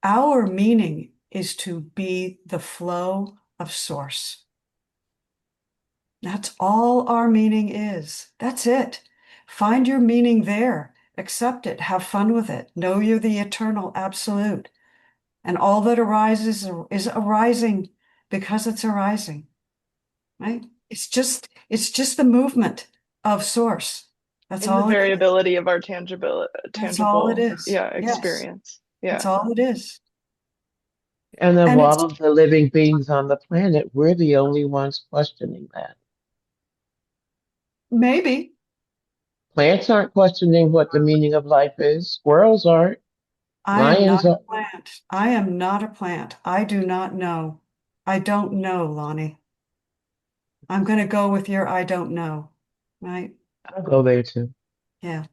A: Our meaning is to be the flow of source. That's all our meaning is. That's it. Find your meaning there. Accept it. Have fun with it. Know you're the eternal absolute. And all that arises is arising because it's arising, right? It's just the movement of source. That's
G: In the
A: all it is.
G: variability of our tangible
A: That's all it
G: tangible,
A: is.
G: yeah,
A: Yes,
G: experience.
A: that's
G: Yeah.
A: all it is.
E: And of
A: And
E: all
A: it's
E: of the living beings on the planet, we're the only ones questioning that.
A: maybe
E: Plants aren't questioning what the meaning of life is. Squirrels aren't.
A: I am
E: Lions
A: not a
E: are.
A: plant. I am not a plant. I do not know. I don't know, Lonnie. I'm going to go with your I don't know, right?
E: I'll go there too.
A: Yeah.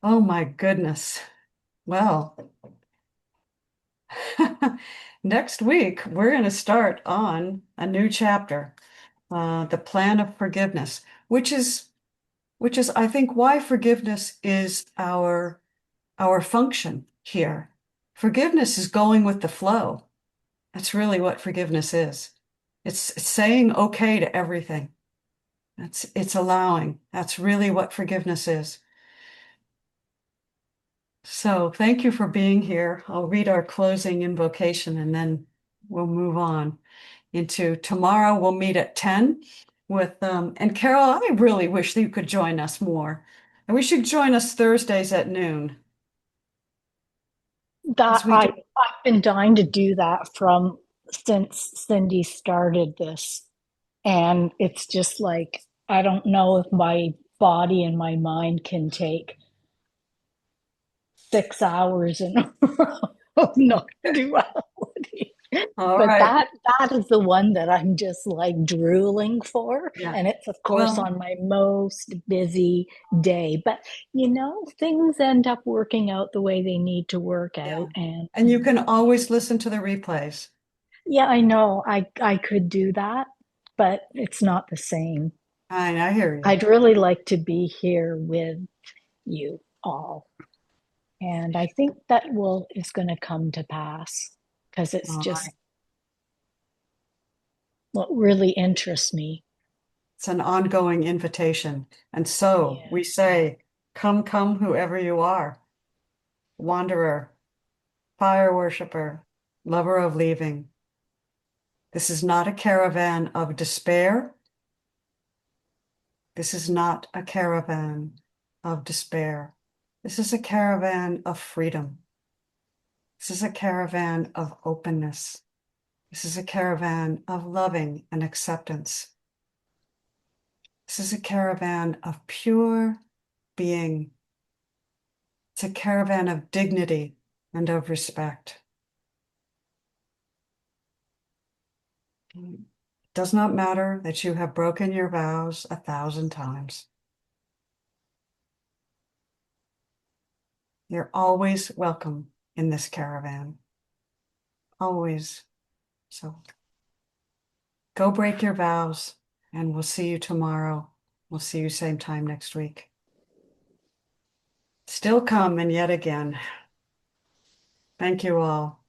A: Oh my goodness. Well, next week we're going to start on a new chapter, the plan of forgiveness, which is I think why forgiveness is our function here. Forgiveness is going with the flow. That's really what forgiveness is. It's saying okay to everything. It's allowing. That's really what forgiveness is. So thank you for being here. I'll read our closing invocation and then we'll move on into tomorrow. We'll meet at 10 with and Carol, I really wish you could join us more. And we should join us Thursdays at noon.
H: That
A: As we do.
H: I've been dying to do that from since Cindy started this. And it's just like, I don't know if my body and my mind can take 6 hours in a row of not duality.
A: All
H: But
A: right.
H: that is the one that I'm just like drooling for.
A: Yeah.
H: And it's of course
A: Well,
H: on my most busy day. But things end up working out the way they need to work
A: yeah.
H: out. And
A: And you can always listen to the replays.
H: yeah, I know I could do that, but it's not the same.
A: I hear you.
H: I'd really like to be here with you all. And I think that is going to come to pass because it's
A: All
H: just
A: right.
H: what really interests me.
A: It's an ongoing invitation. And so
H: Yeah.
A: we say, come, come, whoever you are, wanderer, fire worshiper, lover of leaving. This is not a caravan of despair. This is not a caravan of despair. This is a caravan of freedom. This is a caravan of openness. This is a caravan of loving and acceptance. This is a caravan of pure being. It's a caravan of dignity and of respect. It does not matter that you have broken your vows 1,000 times. You're always welcome in this caravan. Always. So go break your vows, and we'll see you tomorrow. We'll see you same time next week. Still come and yet again. Thank you all.